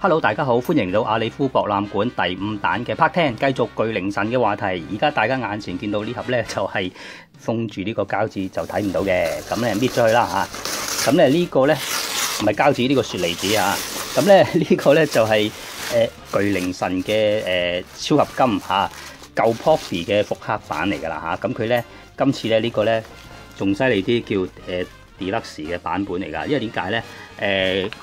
Hello， 大家好，歡迎嚟到阿里夫博覽館第5彈嘅 Part 10，繼續巨靈神嘅話題。而家大家眼前見到呢盒呢，就係封住呢個膠紙就睇唔到嘅，咁咧搣咗佢啦嚇。咁咧呢個呢，唔係膠紙，呢個雪梨紙啊。咁咧呢個呢，就係巨靈神嘅超合金嚇舊 Poppy 嘅復刻版嚟㗎啦嚇。咁佢呢，今次咧呢個呢，仲犀利啲，叫Deluxe 嘅版本嚟㗎，因為點解咧？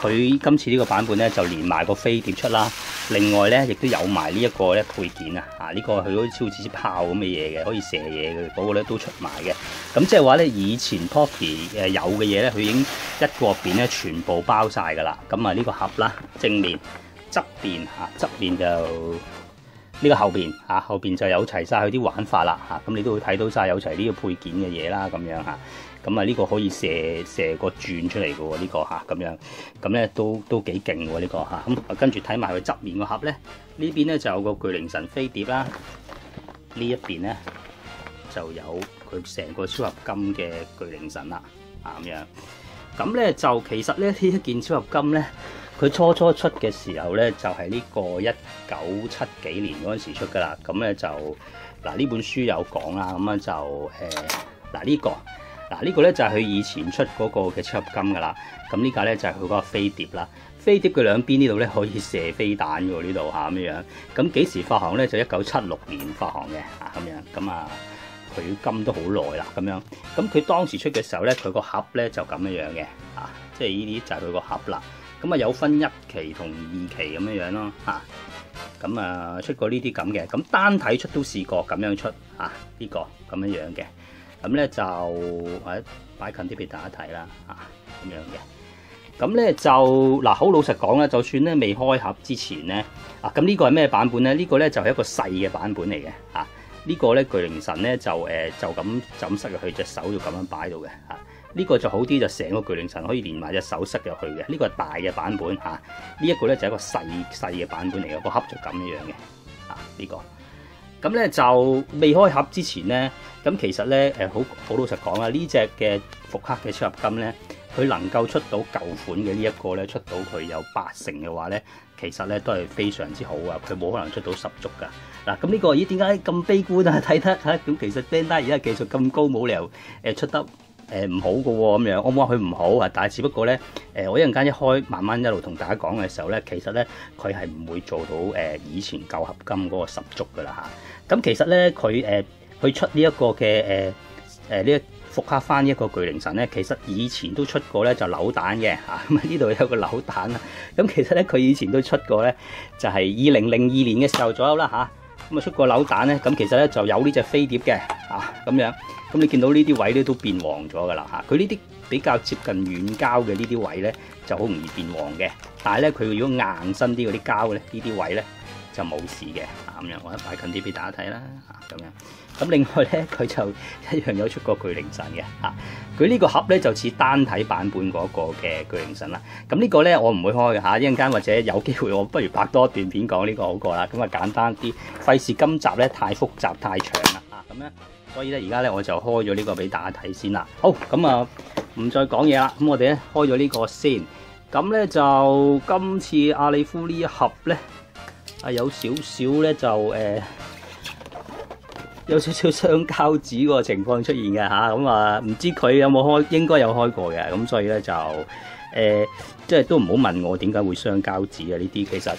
佢今次呢個版本咧就連埋個飛碟出啦，另外咧亦都有埋呢一個咧配件啊，呢個佢好似超似炮咁嘅嘢嘅，可以射嘢嘅嗰個咧都出埋嘅。咁即係話咧，以前 Poppy 有嘅嘢咧，佢已經一個入邊咧全部包晒㗎啦。咁啊呢個盒啦，正面、側邊嚇，側面就呢個後邊嚇，後邊就有齊晒佢啲玩法啦嚇。咁你都會睇到晒有齊呢個配件嘅嘢啦，咁樣嚇。咁啊呢個可以射個轉出嚟嘅喎，呢個嚇咁樣，咁咧都幾勁喎呢個嚇。咁跟住睇埋佢側面個盒咧，呢邊咧就有個巨靈神飛碟啦，呢一邊咧就有佢成個超合金嘅巨靈神啦，咁樣。咁咧就其實咧呢一件超合金咧，佢初出嘅時候咧就係呢個1970幾年嗰陣時出㗎啦。咁咧就嗱呢本書有講啦，咁啊就呢個咧就係佢以前出嗰個嘅超合金噶啦，咁呢架咧就係佢嗰個飛碟啦。飛碟嘅兩邊呢度咧可以射飛彈嘅喎，呢度嚇咁樣。咁幾時發行咧？就1976年發行嘅咁樣。咁啊，佢金都好耐啦咁樣。咁佢當時出嘅時候咧，佢個盒咧就咁樣嘅即係呢啲就係佢個盒啦。咁啊有分1期同2期咁樣咯咁啊出過呢啲咁嘅，咁單體出都試過咁樣出呢個咁樣嘅。咁咧就擺近啲俾大家睇啦咁樣嘅。咁咧就嗱，好老實講啦，就算咧未開盒之前咧咁呢個係咩版本咧？呢個咧就係一個細嘅版本嚟嘅呢個咧巨靈神咧就咁塞入去隻手就咁樣擺到嘅呢個就好啲，就成個巨靈神可以連埋隻手塞入去嘅。呢個係大嘅版本呢一個咧就係一個細嘅版本嚟嘅，個盒就咁樣嘅呢個。咁咧就未開盒之前咧，咁其實咧好老實講啦，呢隻嘅復刻嘅超合金咧，佢能夠出到舊款嘅呢一個咧，出到佢有80嘅話咧，其實咧都係非常之好啊！佢冇可能出到10足噶。嗱，咁呢個點解咁悲觀啊？睇得咁其實 Bandai 而家技術咁高，冇理由出得唔好嘅喎咁樣。我冇話佢唔好但係只不過咧我一陣間一開，慢慢一路同大家講嘅時候咧，其實咧佢係唔會做到以前舊合金嗰個10足噶啦咁其實咧佢出呢一個嘅呢一復刻翻呢一個巨靈神咧，其實以前都出過咧就扭蛋嘅咁呢度有個扭蛋啦。咁其實咧佢以前都出過咧，就係2002年嘅時候左右啦咁啊出過扭蛋咧。咁其實咧就有呢隻飛碟嘅咁樣。咁你見到呢啲位咧都變黃咗㗎啦佢呢啲比較接近軟膠嘅呢啲位咧就好容易變黃嘅。但係咧佢如果硬身啲嗰啲膠咧，呢啲位咧就冇事嘅咁樣。我一擺近啲俾大家睇啦咁樣。咁另外咧，佢就一樣有出過巨靈神嘅佢呢個盒咧就似單體版本嗰個嘅巨靈神啦。咁呢個咧我唔會開嘅一陣間或者有機會我不如拍多一段片講呢個好過啦。咁啊簡單啲，費事今集咧太複雜太長啦咁咧，所以咧而家咧我就開咗呢個俾大家睇先啦。好，咁啊唔再講嘢啦。咁我哋咧開咗呢個先。咁咧就今次阿里夫呢一盒咧有少少咧就有少少雙膠紙個情況出現嘅咁啊唔知佢有冇開，應該有開過嘅。咁所以咧就即係都唔好問我點解會雙膠紙啊。呢啲其實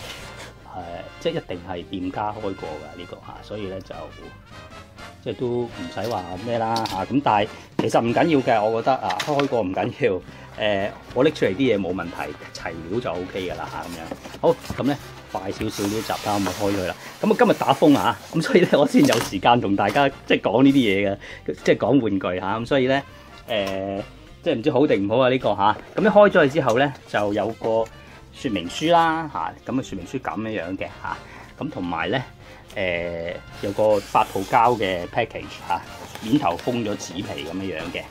即係一定係店家開過㗎呢個所以咧就即係都唔使話咩啦咁但係其實唔緊要嘅，我覺得開過唔緊要。我拎出嚟啲嘢冇問題，齊料就 O K 㗎啦咁樣。好，咁咧快少少呢集啦，我開咗佢啦。咁啊今日打風咁所以咧我先有時間同大家即係講呢啲嘢嘅，即係講玩具咁所以咧即係唔知好定唔好呢個咁一開咗佢之後咧就有個說明書啦咁啊說明書咁樣嘅咁同埋咧有個發泡膠嘅 package 面頭封咗紙皮咁樣嘅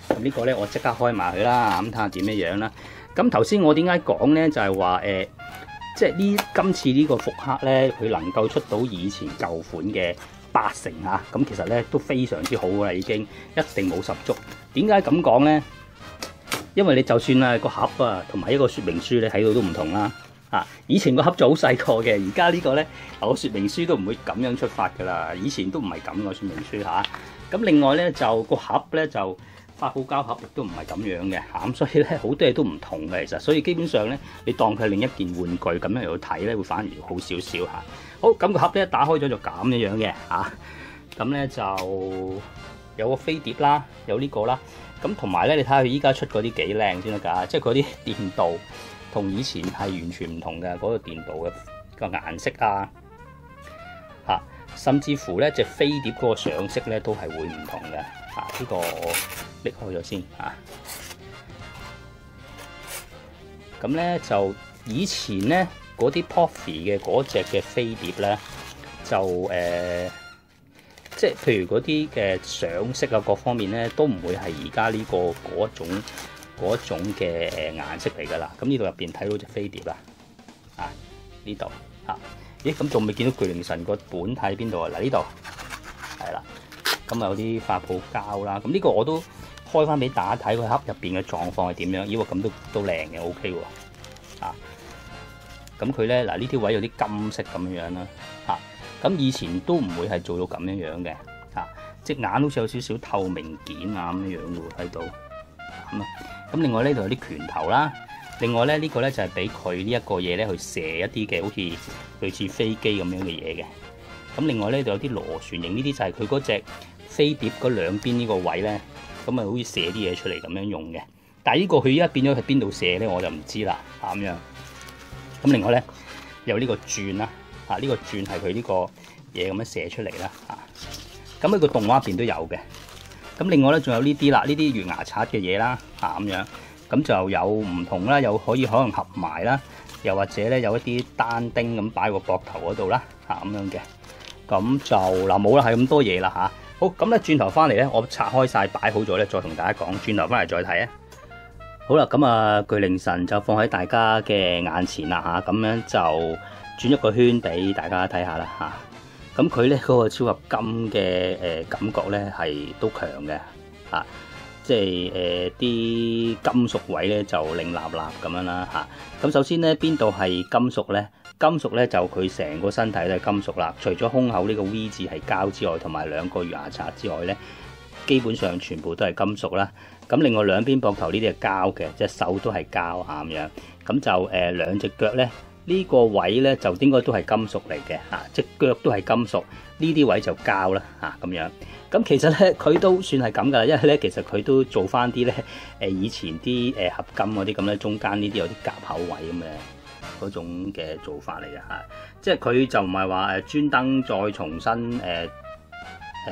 咁呢個咧我即刻開埋佢啦咁睇下點樣啦。咁頭先我點解講咧就係話即係今次呢個復刻咧，佢能夠出到以前舊款嘅80咁其實咧都非常之好啦，已經一定冇10足。點解咁講咧？因為你就算個盒同埋一個說明書你睇到都唔同啦。以前個盒就好細個嘅，而家呢個咧，我說明書都唔會咁樣出發噶啦。以前都唔係咁個說明書嚇。咁另外咧就個盒咧就發泡膠盒亦都唔係咁樣嘅嚇。咁所以咧好多嘢都唔同嘅其實。所以基本上咧，你當佢係另一件玩具咁樣嚟去睇咧，會反而好少少嚇。好，咁個盒咧打開咗就咁樣嘅嚇。咁咧就有個飛碟啦，有呢個啦。咁同埋咧，你睇下佢依家出嗰啲幾靚先得㗎，即係嗰啲電鍍同以前係完全唔同嘅，嗰個電鍍嘅個顏色啊，甚至乎咧隻飛碟嗰個上色咧都係會唔同嘅。呢個我拎開咗先嚇。咁咧就以前咧嗰啲 Poppy 嘅嗰隻嘅飛碟咧就即係譬如嗰啲嘅上色啊，各方面咧都唔會係而家呢個嗰種嘅顏色嚟㗎啦。咁呢度入邊睇到隻飛碟啦，呢度咦咁仲未見到巨靈神個本喺邊度啊？嗱呢度係啦，咁有啲發泡膠啦。咁呢個我都開翻俾大家睇，佢盒入邊嘅狀況係點樣？咦喎咁都靚嘅 ，OK 喎。咁佢咧嗱呢啲位有啲金色咁樣啦，咁以前都唔會係做到咁樣樣嘅，隻眼好似有少少透明件啊咁樣樣嘅喎，睇到咁另外呢度有啲拳頭啦，另外咧呢個咧就係俾佢呢一個嘢咧去射一啲嘅好似類似飛機咁樣嘅嘢嘅。咁另外呢度有啲螺旋形，呢啲就係佢嗰隻飛碟嗰兩邊呢個位咧，咁啊好似射啲嘢出嚟咁樣用嘅。但係呢個佢依家變咗喺邊度射咧，我就唔知啦咁樣。咁另外咧有呢個轉啦。呢個轉係佢呢個嘢咁樣射出嚟啦，咁喺個動畫入邊都有嘅。咁另外咧仲有呢啲啦，呢啲月牙刷嘅嘢啦，咁樣咁就有唔同啦，又可能合埋啦，又或者咧有一啲單丁咁擺個膊頭嗰度啦，咁樣嘅。咁就嗱冇啦，係咁多嘢啦嚇。好，咁咧轉頭翻嚟咧，我拆開晒擺好咗咧，再同大家講。轉頭翻嚟再睇啊。好啦，咁啊巨靈神就放喺大家嘅眼前啦嚇，咁樣就轉一個圈俾大家睇下啦嚇，咁佢咧嗰個超合金嘅感覺咧係都強嘅嚇，即係啲金屬位咧就令立立咁樣啦嚇。咁首先咧邊度係金屬咧？金屬咧就佢成個身體都係金屬啦，除咗胸口呢個 V 字係膠之外，同埋兩個月牙刷之外咧，基本上全部都係金屬啦。咁另外兩邊膊頭呢啲係膠嘅，隻手都係膠咁樣。咁就兩隻腳咧。呢個位咧就應該都係金屬嚟嘅嚇，隻腳都係金屬，呢啲位就膠啦嚇咁樣。咁其實咧佢都算係咁噶啦，因為咧其實佢都做翻啲咧以前啲合金嗰啲咁咧，中間呢啲有啲夾口位咁嘅嗰種嘅做法嚟嘅嚇，即係佢就唔係話專登再重新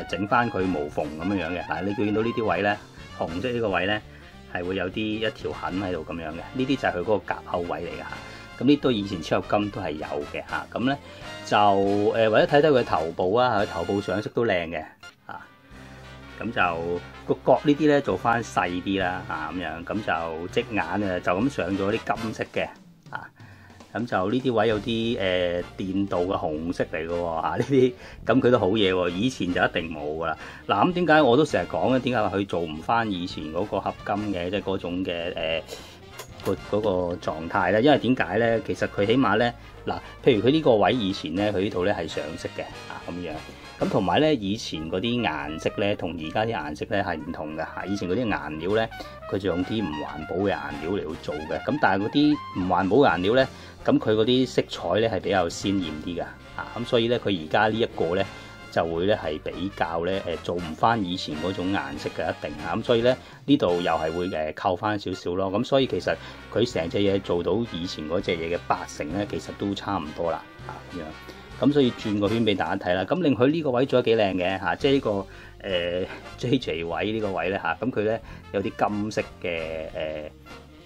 整翻佢無縫咁樣嘅。嗱，你見到呢啲位咧，紅色呢個位咧係會有一條痕喺度咁樣嘅，呢啲就係佢嗰個夾口位嚟嘅嚇。咁呢都以前超合金都係有嘅嚇，咁咧就或者睇睇佢頭部啊，佢頭部上色都靚嘅嚇，咁就個角呢啲咧做翻細啲啦嚇咁樣，咁就隻眼就咁上咗啲金色嘅嚇，咁就呢啲位有啲電鍍嘅紅色嚟嘅喎嚇，呢啲咁佢都好嘢喎，以前就一定冇噶啦。嗱咁點解我都成日講咧？點解話佢做唔翻以前嗰個合金嘅，即係嗰種嘅嗰個狀態咧？因為點解咧？其實佢起碼咧嗱，譬如佢呢個位以前咧，佢呢度咧係上色嘅咁樣，咁同埋咧以前嗰啲顏色咧，同而家啲顏色咧係唔同嘅嚇。以前嗰啲顏料咧，佢就用啲唔環保嘅顏料嚟去做嘅，咁但係嗰啲唔環保嘅顏料咧，咁佢嗰啲色彩咧係比較鮮豔啲嘅嚇，咁所以咧佢而家呢一個咧就會咧係比較咧做唔翻以前嗰種顏色嘅一定嚇，咁所以咧呢度又係會扣翻少少咯，咁所以其實佢成隻嘢做到以前嗰隻嘢嘅80%咧，其實都差唔多啦嚇咁樣，咁所以轉個圈俾大家睇啦。咁令佢呢個位做得幾靚嘅嚇，即係呢個JJ 位呢個位咧嚇，咁佢咧有啲金色嘅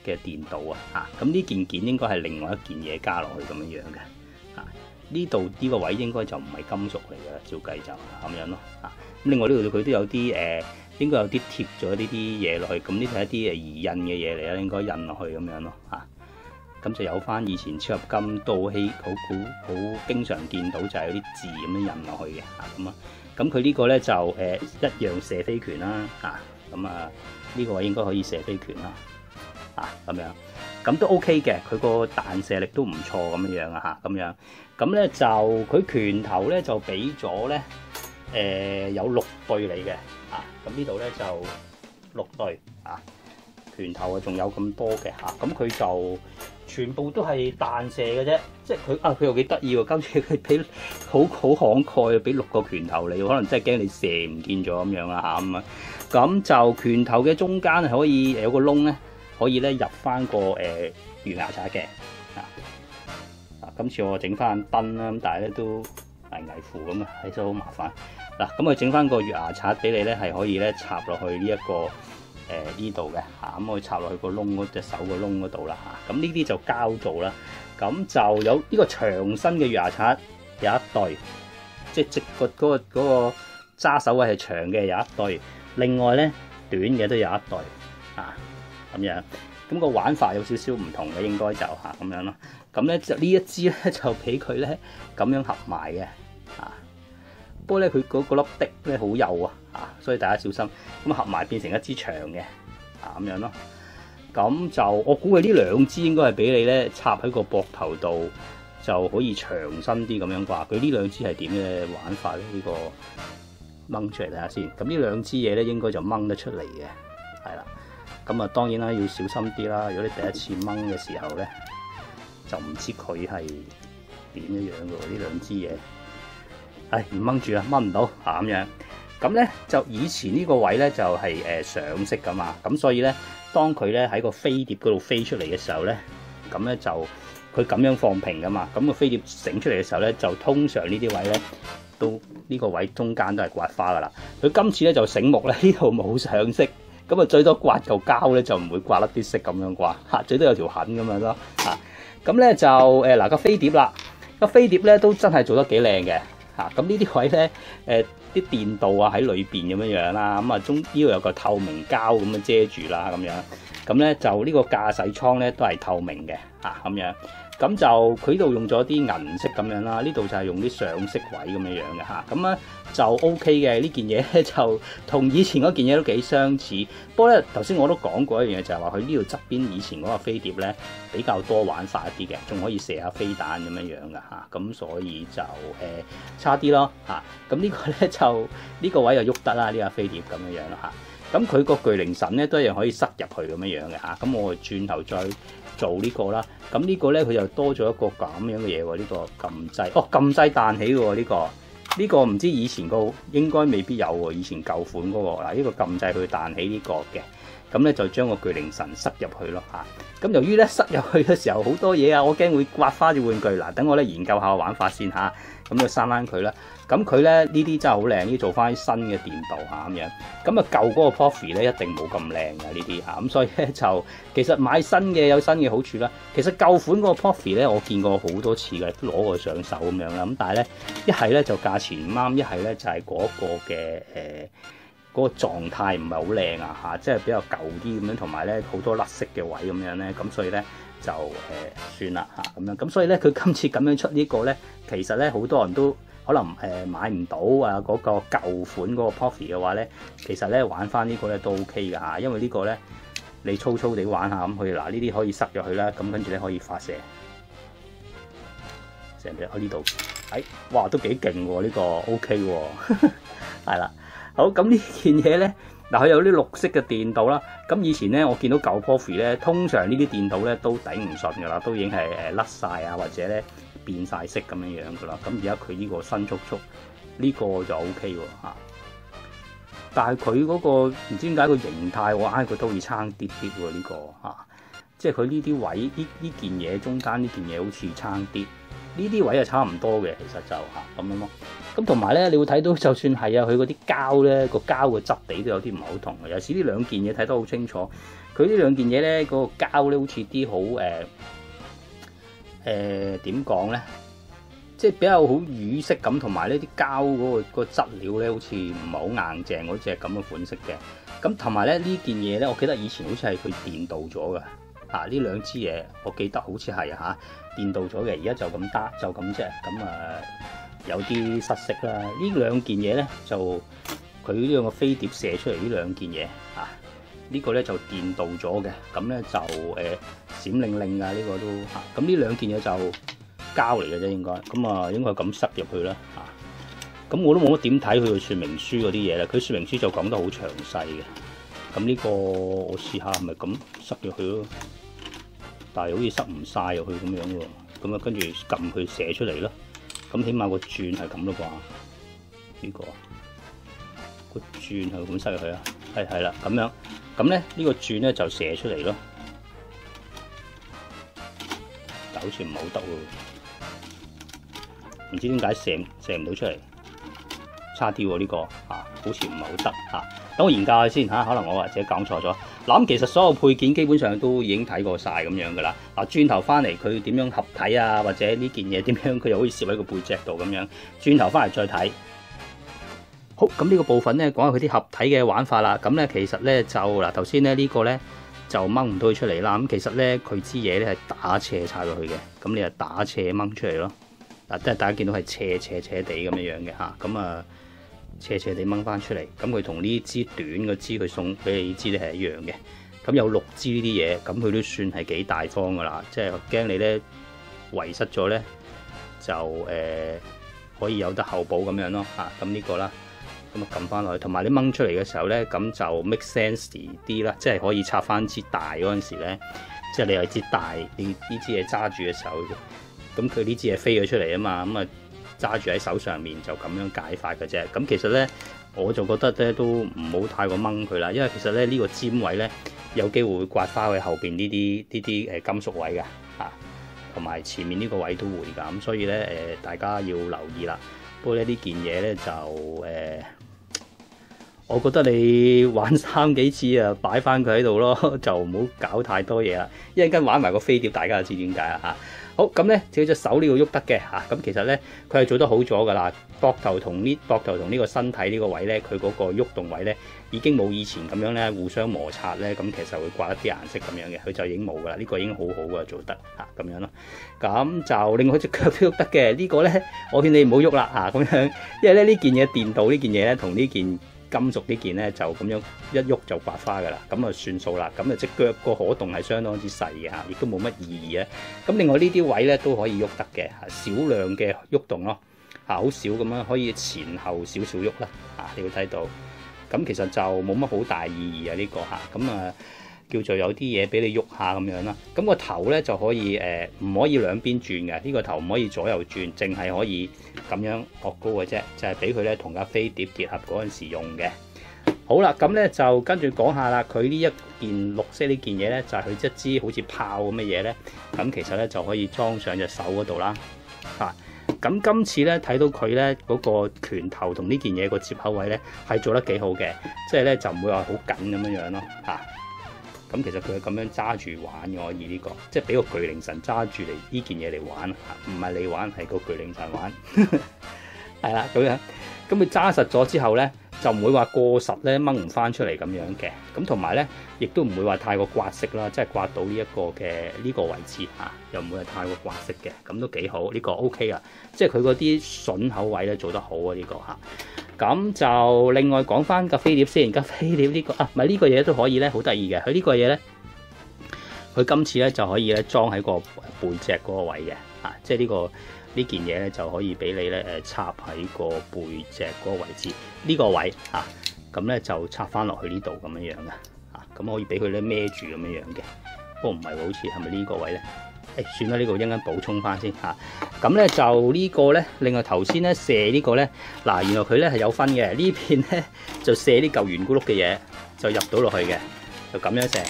電鍍啊嚇，咁呢件應該係另外一件嘢加落去咁樣樣嘅嚇。呢度呢個位應該就唔係金屬嚟嘅，照計就咁樣咯嚇。咁另外呢度佢都有啲應該有啲貼咗呢啲嘢落去，咁呢係一啲移印嘅嘢嚟啦，應該印落去咁樣咯嚇。咁就有翻以前超合金都好經常見到，就係有啲字咁樣印落去嘅嚇咁啊。咁佢呢個咧就一樣射飛拳啦嚇，咁啊呢個位應該可以射飛拳啦嚇咁樣。咁都 OK 嘅，佢個彈射力都唔錯咁樣啊嚇，咁樣。咁咧就佢拳頭咧就俾咗咧有6對嚟嘅啊，咁呢度咧就6對啊，拳頭啊仲有咁多嘅嚇，咁佢就全部都係彈射嘅啫，即係佢又幾得意喎，今次佢俾好慷慨啊，俾6個拳頭你，可能真係驚你射唔見咗咁樣啦嚇咁啊，咁就拳頭嘅中間係可以有個窿咧，可以咧入翻個魚牙刷嘅啊。今次我整翻燈啦，咁但係咧都危乎咁啊，係真係好麻煩。嗱，咁佢整翻個月牙刷俾你咧，係可以咧插落去呢一個呢度嘅嚇，咁可以插落去個窿嗰隻手個窿嗰度啦嚇。咁呢啲就膠做啦。咁就有呢個長身嘅月牙刷有一對，即係直嗰個揸手位係長嘅有一對，另外咧短嘅都有一對啊咁樣。咁個玩法有少少唔同嘅，應該就嚇咁樣咯。咁咧就呢一支咧就俾佢咧咁樣合埋嘅啊。不過咧佢嗰粒滴咧好幼啊，所以大家小心。咁合埋變成一支長嘅啊咁樣咯。咁就我估佢呢兩支應該係俾你咧插喺個膊頭度就可以長身啲咁樣啩。佢呢兩支係點嘅玩法咧？呢個掹出嚟睇下先。咁呢兩支嘢咧應該就掹得出嚟嘅，係啦。咁啊，當然啦，要小心啲啦。如果你第一次掹嘅時候咧，就唔知佢係點樣樣嘅喎。呢兩支嘢，唔掹住啦，掹唔到咁樣。咁咧就以前呢個位咧就係上色噶嘛。咁所以咧，當佢咧喺個飛碟嗰度飛出嚟嘅時候咧，咁咧就佢咁樣放平噶嘛。咁個飛碟整出嚟嘅時候咧，就通常呢啲位咧都呢個位中間都係刮花噶啦。佢今次咧就醒目咧，呢度冇上色。咁啊，最多刮嚿膠咧，就唔會刮甩啲色咁樣刮嚇，最多有條痕咁樣咯嚇。咁咧就嗱個飛碟啦，個飛碟咧都真係做得幾靚嘅嚇。咁呢啲位咧啲電導啊喺裏邊咁樣樣啦，咁啊呢度有個透明膠咁樣遮住啦咁樣。咁咧就呢個駕駛艙咧都係透明嘅嚇咁樣。咁就佢呢度用咗啲銀色咁樣啦，呢度就係用啲上色位咁樣樣嘅嚇，咁咧就 OK 嘅。呢件嘢咧就同以前嗰件嘢都幾相似，不過咧頭先我都講過一樣嘢，就係話佢呢度側邊以前嗰個飛碟咧比較多玩法一啲嘅，仲可以射下飛彈咁樣樣嘅嚇，咁所以就差啲咯嚇。咁呢個咧就呢個位又喐得啦，呢個飛碟咁樣樣啦嚇。咁佢個巨靈神咧都一樣可以塞入去咁樣樣嘅嚇。咁我轉頭再做呢個啦，咁呢個咧佢又多咗一個咁樣嘅嘢喎，呢個撳掣，撳掣彈起嘅喎，呢個唔知以前個應該未必有喎，以前舊款嗰個嗱，呢個撳掣去彈起呢個嘅，咁咧就將個巨靈神塞入去咯嚇。咁由於咧塞入去嘅時候好多嘢啊，我驚會刮花隻玩具嗱，等我咧研究下玩法先嚇。咁就閂翻佢啦。咁佢咧呢啲真係好靚，呢做翻新嘅電導嚇咁樣。咁啊舊嗰個 Puffy 咧一定冇咁靚嘅呢啲嚇，咁所以咧就其實買新嘅有新嘅好處啦。其實舊款嗰個 Puffy 咧我見過好多次嘅，都攞過上手咁樣啦。咁但係咧一係咧就價錢唔啱，一係咧就係嗰個嘅嗰個狀態唔係好靚啊嚇，即係比較舊啲咁樣，同埋咧好多甩色嘅位咁樣咧，咁所以咧就算啦嚇咁樣。咁所以咧佢今次咁樣出呢個咧，其實咧好多人都可能買唔到啊嗰個舊款嗰個 Puffy 嘅話咧，其實咧玩翻呢個咧都 OK 㗎嚇，因為呢個咧你粗粗地玩下咁佢嗱呢啲可以塞入去啦，咁跟住咧可以發射成隻喺呢度，哇都幾勁喎，呢個 OK 喎，係啦。好，咁呢件嘢咧，嗱佢有啲綠色嘅電導啦。咁以前咧，我見到舊 Puffy 咧，通常呢啲電導咧都頂唔順㗎啦，都已經係甩晒啊，或者咧變晒色咁樣樣㗎啦。咁而家佢呢個新速呢個就 OK 喎嚇。但係佢嗰個唔知點解個形態，我覺得都會差啲喎呢個嚇。即係佢呢啲位呢件嘢中間呢件嘢好似差啲，呢啲位係差唔多嘅，其實就嚇咁樣咯。咁同埋咧，你會睇到就算係啊，佢嗰啲膠咧，個膠嘅質地都有啲唔係好同嘅。有時呢兩件嘢睇得好清楚，佢呢兩件嘢咧，嗰個膠咧好似啲好點講咧，即係比較好乳色咁，同埋呢啲膠嗰個質料咧，好似唔係好硬淨嗰隻咁嘅款式嘅。咁同埋咧呢件嘢咧，我記得以前好似係佢電導咗嘅。呢兩支嘢我記得好似係嚇電導咗嘅，而家就咁得就咁啫。咁有啲失色啦。呢兩件嘢咧就佢呢兩個飛碟射出嚟呢兩件嘢呢個咧就電鍍咗嘅，咁咧就閃靈靈啊，呢個都嚇。咁呢兩件嘢就膠嚟嘅啫，應該咁應該咁塞入去啦嚇。咁我都冇乜點睇佢嘅說明書嗰啲嘢啦，佢說明書就講得好詳細嘅。咁呢個我試下係咪咁塞入去咯，但係好似塞唔晒入去咁樣喎。咁跟住撳佢射出嚟咯。咁起碼個轉係咁咯啩？呢個轉係咁塞入去啊？係啦，咁樣。咁咧呢個轉咧就射出嚟咯，但好似唔係好得喎，唔知點解射唔到出嚟，差啲喎呢個好似唔係好得嚇。等我研究下先嚇，可能我或者講錯咗。嗱咁其實所有配件基本上都已經睇過晒咁樣噶啦。嗱轉頭翻嚟佢點樣合體啊，或者呢件嘢點樣佢又可以攝喺個背脊度咁樣。轉頭翻嚟再睇。好，咁呢個部分咧講下佢啲合體嘅玩法啦。咁咧其實咧就嗱頭先咧呢個咧就掹唔到佢出嚟啦。咁其實咧佢支嘢咧係打斜插落去嘅，咁你就打斜掹出嚟咯。嗱，即係大家見到係斜地咁樣嘅嚇，咁斜地掹翻出嚟。咁佢同呢支短嘅支佢送俾你支咧係一樣嘅。咁有6支呢啲嘢，咁佢都算係幾大方噶啦。即係驚你咧遺失咗咧，就可以有得後補咁樣咯嚇。咁呢個啦。咁撳翻落去，同埋你掹出嚟嘅時候咧，咁就 make sense 啲啦，即係可以插翻支大嗰陣時咧，即係你有支大，你呢支嘢揸住嘅時候，咁佢呢支嘢飛咗出嚟啊嘛，咁揸住喺手上面就咁樣解法嘅啫。咁其實咧，我就覺得咧都唔好太過掹佢啦，因為其實咧呢個尖位咧有機會會刮花去後邊呢啲金屬位㗎嚇，同埋前面呢個位都會㗎，咁所以咧大家要留意啦。不過咧呢件嘢咧就我覺得你玩3幾次啊，擺翻佢喺度咯，就唔好搞太多嘢啦。一陣間玩埋個飛碟，大家就知點解啦嚇。好，咁咧，隻手呢個喐得嘅嚇，咁其實咧佢係做得好咗噶啦。膊頭同呢個身體呢個位咧，佢嗰個喐動位咧已經冇以前咁樣咧互相摩擦咧，咁其實會刮一啲顏色咁樣嘅，佢就已經冇噶啦。呢個已經好好噶做得嚇咁樣咯。咁就另外隻腳都喐得嘅，呢個咧我勸你唔好喐啦嚇咁樣，因為咧呢件嘢電鍍呢件嘢咧同呢件金屬呢件咧就咁樣一喐就刮花噶啦，咁啊算數啦。咁啊隻腳個可動係相當之細嘅嚇，亦都冇乜意義啊。咁另外呢啲位咧都可以喐得嘅嚇，少量嘅喐動咯嚇，好少咁樣可以前後少少喐啦嚇，你會睇到。咁其實就冇乜好大意義啊呢個嚇，咁叫做有啲嘢俾你喐下咁樣啦。咁個頭咧就可以唔可以兩邊轉嘅，呢個頭唔可以左右轉，淨係可以咁樣岳高嘅啫，就係俾佢咧同架飛碟結合嗰陣時用嘅。好啦，咁咧就跟住講下啦，佢呢一件綠色呢件嘢咧，就係佢一支好似炮咁嘅嘢咧，咁其實咧就可以裝上隻手嗰度啦。咁今次咧睇到佢咧嗰個拳頭同呢件嘢個接口位咧係做得幾好嘅，即係咧就唔會話好緊咁樣咯嚇。咁其實佢係咁樣揸住玩嘅，可以呢個，即係俾個巨靈神揸住嚟呢件嘢嚟玩，唔係你玩，係個巨靈神玩，係啦咁樣。咁佢揸實咗之後咧，就唔會話過實咧掹唔翻出嚟咁樣嘅。咁同埋咧，亦都唔會話太過刮色啦，即係刮到呢一個嘅呢個位置嚇，又唔會係太過刮色嘅，咁都幾好。呢個 OK 啊，即係佢嗰啲筍口位咧做得好啊，呢個嚇。咁就另外講翻架飛碟先，架飛碟呢個唔係呢個嘢都可以咧，好得意嘅。佢呢個嘢咧，佢今次咧就可以咧裝喺個背脊嗰個位嘅，即係呢件嘢咧就可以俾你咧插喺個背脊嗰個位置，呢個位咁咧就插翻落去呢度咁樣樣嘅，咁可以俾佢咧孭住咁樣樣嘅。不過唔係喎，好似係咪呢個位咧？算啦，呢個一陣間補充翻先嚇。咁咧就呢個咧，另外頭先咧射呢個咧，嗱原來佢咧係有分嘅。呢邊咧就射啲嚿圓咕碌嘅嘢，就入到落去嘅，就咁樣射，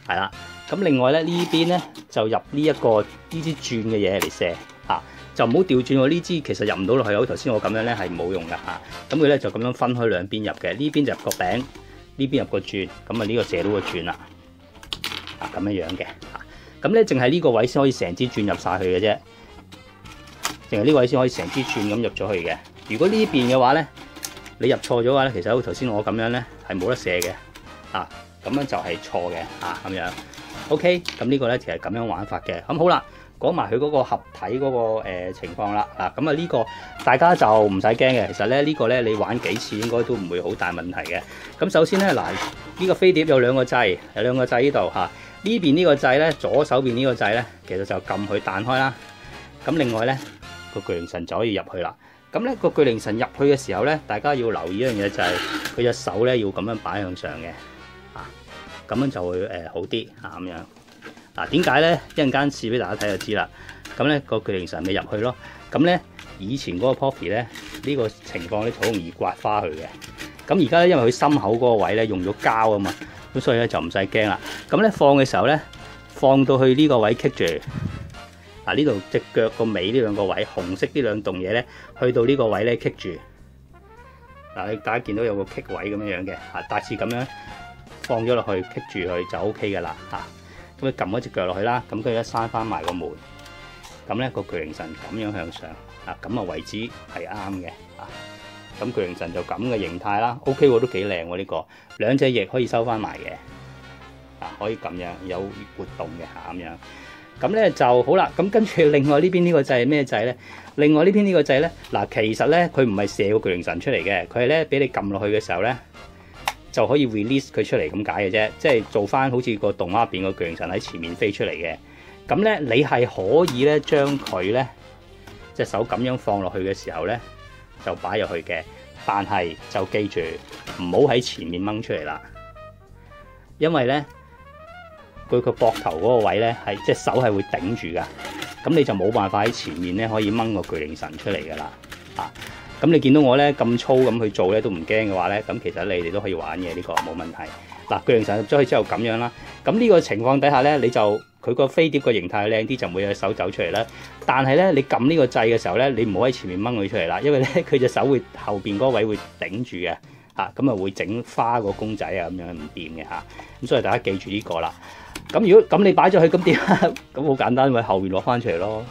係啦。咁另外咧呢邊咧就入呢一個呢支轉嘅嘢嚟射嚇，就唔好調轉喎。呢支其實入唔到落去，好似頭先我咁樣咧係冇用㗎嚇。咁佢咧就咁樣分開兩邊入嘅，呢邊就入個頂，呢邊入個轉，咁啊呢個射到個轉啦，咁樣樣嘅。咁咧，淨係呢個位先可以成支轉入晒去嘅啫，淨係呢個位先可以成支轉咁入咗去嘅。如果呢邊嘅話咧，你入錯咗嘅話咧，其實好似頭先我咁樣咧係冇得射嘅，咁樣就係錯嘅，咁樣。OK，咁呢個咧其實咁樣玩法嘅。咁好啦，講埋佢嗰個合體嗰個情況啦。嗱，咁啊呢個大家就唔使驚嘅，其實咧呢個咧你玩幾次應該都唔會好大問題嘅。咁首先咧嗱，呢個飛碟有兩個掣，有兩個掣呢度嚇。呢邊呢個掣咧，左手邊呢個掣咧，其實就撳佢彈開啦。咁另外咧個巨靈神就可以入去啦。咁咧個巨靈神入去嘅時候咧，大家要留意一樣嘢就係佢隻手咧要咁樣擺向上嘅，咁樣就會好啲咁樣。嗱，點解咧？一陣間試俾大家睇就知啦。咁咧個巨靈神咪入去咯。咁咧以前嗰個 Puffy 咧呢個情況咧好容易刮花佢嘅。咁而家咧因為佢心口嗰個位咧用咗膠啊嘛，咁所以咧就唔使驚啦。咁咧放嘅時候咧，放到去呢個位棘住。嗱，呢度隻腳個尾呢兩個位紅色呢兩棟嘢咧，去到呢個位咧棘住。嗱，大家見到有個棘位咁樣樣嘅，大致咁樣放咗落去棘住佢就 O K 噶啦嚇。咁你撳一隻腳落去啦，咁佢一閂翻埋個門，咁咧個巨靈神咁樣向上，咁啊為之係啱嘅。咁巨靈神就咁嘅形態啦 ，OK 喎，都幾靚喎呢個，兩隻翼可以收翻埋嘅，可以咁樣有活動嘅咁樣。咁咧就好啦，咁跟住另外呢邊呢個掣係咩掣咧？另外呢邊呢個掣咧，嗱其實咧佢唔係射個巨靈神出嚟嘅，佢係咧俾你撳落去嘅時候咧，就可以 release 佢出嚟咁解嘅啫，即係做翻好似個動畫入邊個巨靈神喺前面飛出嚟嘅。咁咧你係可以咧將佢咧隻手咁樣放落去嘅時候咧，就擺入去嘅，但係就記住唔好喺前面掹出嚟啦，因為咧佢個膊頭嗰個位咧係隻手係會頂住噶，咁你就冇辦法喺前面咧可以掹個巨靈神出嚟噶啦。咁你見到我咧咁粗咁去做咧都唔驚嘅話咧，咁其實你哋都可以玩嘅，呢個冇問題。嗱，巨靈神入咗去之後咁樣啦，咁呢個情況底下咧，你就佢個飛碟個形態靚啲，就冇隻手走出嚟啦。但係咧，你撳呢個掣嘅時候咧，你唔好喺前面掹佢出嚟啦，因為咧佢隻手會後邊嗰位會頂住嘅，咁啊會整花個公仔啊咁樣唔掂嘅嚇。咁所以大家記住呢個啦。咁如果咁你擺咗去咁點啊？咁好簡單，咪後邊攞翻出嚟咯。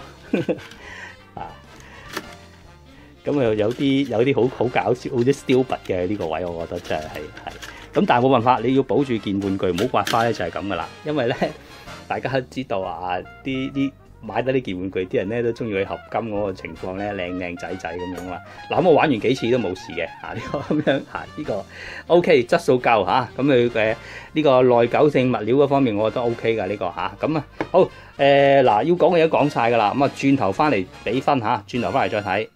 咁啊有啲好搞笑，好啲 stupid 嘅呢個位，我覺得真係。咁但係冇辦法，你要保住件玩具唔好刮花咧，就係咁噶啦。因為咧，大家都知道啲買得呢件玩具啲人咧都中意去合金嗰個情況咧，靚仔仔咁樣嘛。嗱，咁我玩完幾次都冇事嘅，呢個咁樣呢個 OK 質素夠嚇。咁佢呢個耐久性物料嗰方面，我覺得 OK 㗎呢個嚇。咁好嗱，要講嘅嘢都講晒㗎啦。咁轉頭翻嚟比分嚇，轉頭翻嚟再睇。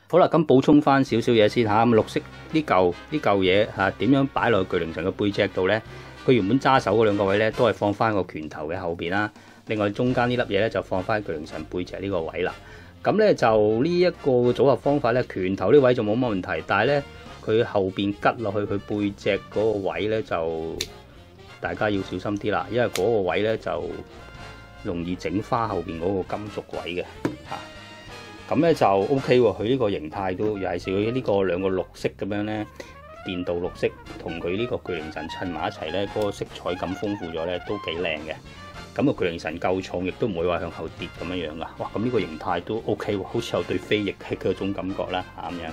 好啦，咁補充翻少少嘢先嚇。咁綠色呢嚿嘢點樣擺落巨靈神嘅背脊度咧？佢原本揸手嗰兩個位咧，都係放翻個拳頭嘅後邊啦。另外中間呢粒嘢咧，就放翻巨靈神背脊呢個位啦。咁咧就呢一個組合方法咧，拳頭呢位就冇乜問題，但係咧佢後邊吉落去佢背脊嗰個位咧，就大家要小心啲啦，因為嗰個位咧就容易整花後邊嗰個金屬位嘅嚇。咁咧就 OK 喎，佢呢個形態都又係少呢個兩個綠色咁樣咧，電鍍綠色同佢呢個巨靈神襯埋一齊咧，嗰個色彩咁豐富咗咧，都幾靚嘅。咁個巨靈神夠重，亦都唔會話向後跌咁樣樣噶。哇！咁呢個形態都 OK 喎，好似有對飛翼嘅嗰種感覺啦咁樣。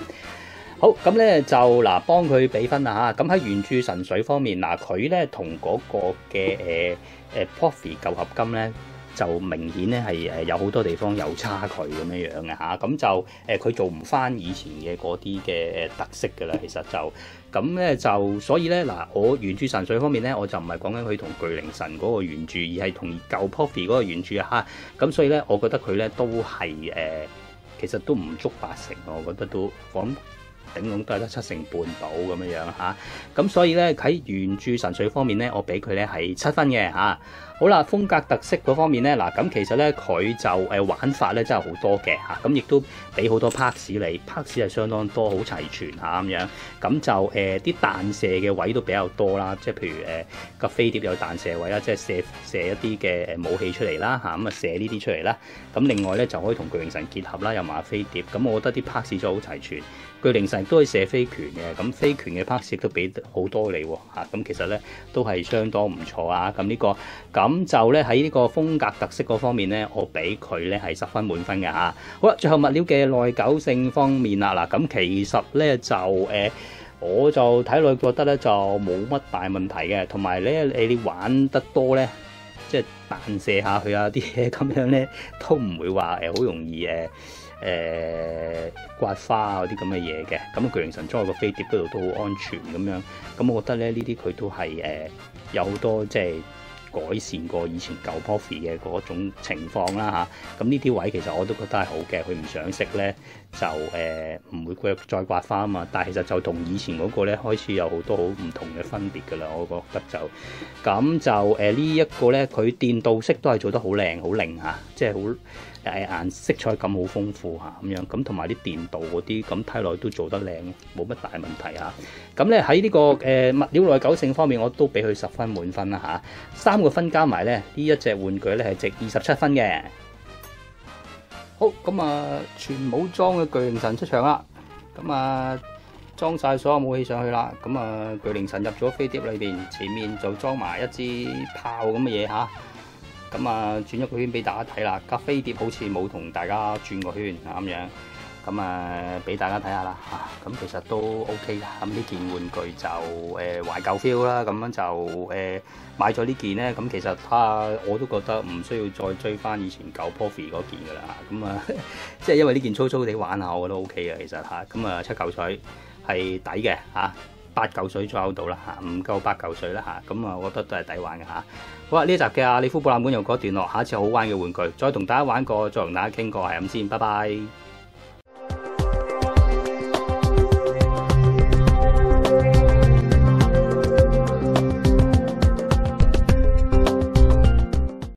好，咁咧就嗱幫佢比分啦嚇。咁喺原著神髓方面，嗱佢咧同嗰個嘅Puffy 舊合金咧，就明顯咧係有好多地方有差距咁樣樣嘅嚇，咁就佢做唔翻以前嘅嗰啲嘅特色嘅啦，其實就咁咧就所以咧嗱，我原著神髓方面咧，我就唔係講緊佢同巨靈神嗰個原著，而係同舊 Puffy 嗰個原著嚇，咁所以咧，我覺得佢咧都係其實都唔足80，我覺得都講頂籠都係得7成半到咁樣樣嚇，咁所以咧喺原著神髓方面咧，我俾佢咧係7分嘅嚇。好啦，風格特色嗰方面咧，嗱咁其實咧佢就玩法咧真係好多嘅嚇，咁亦都俾好多 parts 你 parts 係相當多，好齊全嚇咁樣，咁就啲彈射嘅位都比較多啦，即係譬如個飛碟有彈射位啦，即係射一啲嘅武器出嚟啦嚇，咁啊射呢啲出嚟啦，咁另外咧就可以同巨靈神結合啦，有埋飛碟，咁我覺得啲 parts 都好齊全。巨靈神都可以射飛拳嘅，咁飛拳嘅 parts 都俾好多你喎嚇，咁其實咧都係相當唔錯啊！咁呢個咁就咧喺呢個風格特色嗰方面咧，我俾佢咧係10分滿分嘅嚇。好啦，最後物料嘅耐久性方面啦，嗱咁其實咧就我就睇落覺得咧就冇乜大問題嘅，同埋咧你玩得多咧，即係彈射下去啊啲嘢咁樣咧，都唔會話好容易刮花嗰啲咁嘅嘢嘅。咁巨靈神裝喺個飛碟嗰度都好安全咁樣。咁我覺得咧呢啲佢都係有好多即係改善過以前舊 Poppy 嘅嗰種情況啦嚇。咁呢啲位其實我都覺得係好嘅。佢唔想熄咧就唔會再刮花啊嘛。但係其實就同以前嗰個咧開始有好多好唔同嘅分別㗎啦。我覺得就咁就呢一個咧，佢電鍍色都係做得好靚好靚嚇，即係好顏色彩感好豐富嚇咁樣。咁同埋啲電鍍嗰啲咁睇落都做得靚，冇乜大問題嚇。咁咧喺呢個物料耐久性方面，我都俾佢10分滿分啦嚇。3個分加埋咧，呢一隻玩具咧係值27分嘅。好，咁啊，全武裝嘅巨靈神出場啦。咁啊，裝晒所有武器上去啦。咁啊，巨靈神入咗飛碟裏邊，前面就裝埋一支炮咁嘅嘢嚇。咁啊，轉一個圈俾大家睇啦。架飛碟好似冇同大家轉個圈啊咁樣。咁啊，俾大家睇下啦嚇。咁其實都 OK 㗎。咁呢件玩具就懷舊 feel 啦。咁樣就買咗呢件咧。咁其實我都覺得唔需要再追翻以前舊 Poppy 嗰件㗎啦。咁啊，即係因為呢件粗粗地玩下，我覺得 OK 嘅其實嚇。咁啊，7嚿水係抵嘅嚇。8嚿水左右到啦嚇，唔夠8嚿水啦嚇，咁啊，我覺得都係抵玩嘅嚇。好啦，呢集嘅阿里夫博覽館又告一段落，下一次好玩嘅玩具再同大家玩過，再同大家傾過，係咁先，拜拜。